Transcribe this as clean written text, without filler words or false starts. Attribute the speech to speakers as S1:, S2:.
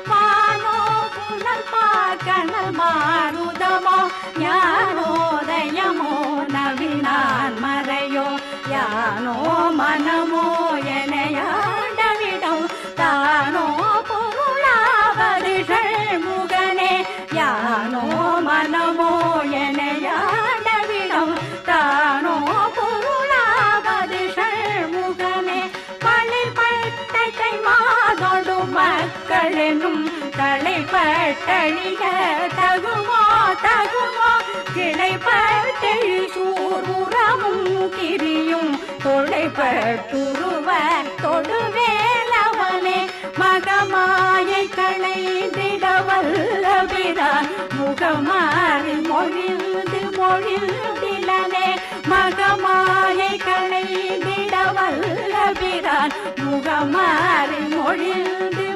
S1: மானோ புனல் பார்க்கணல் மாருதமோ ஞானோதயமோ நவினான் மறையோ யானோ மனமோ எனையாண்டவிடம் தானோ பொருளாவது ஷண்முகனே யானோ மனமோ எனையாண்டவிடம் தானோ பொருளாவது ஷண்முகனே பழிப்பட்டை மாதொடு மக்களெனும் தலைப்பட்டழிய தகுமோ தகுமோ கிளைப்பட்டழி சூருரமும் கிரியும் தொலைப்பட்டுருவ தொடுவேலவனே மகமாயை களைந்திடவல்லபிரான் முகமாறி மொழிந்திலனே மகமாயை களைந்திடவல்லபிரான் முகமாறி மொழிந்து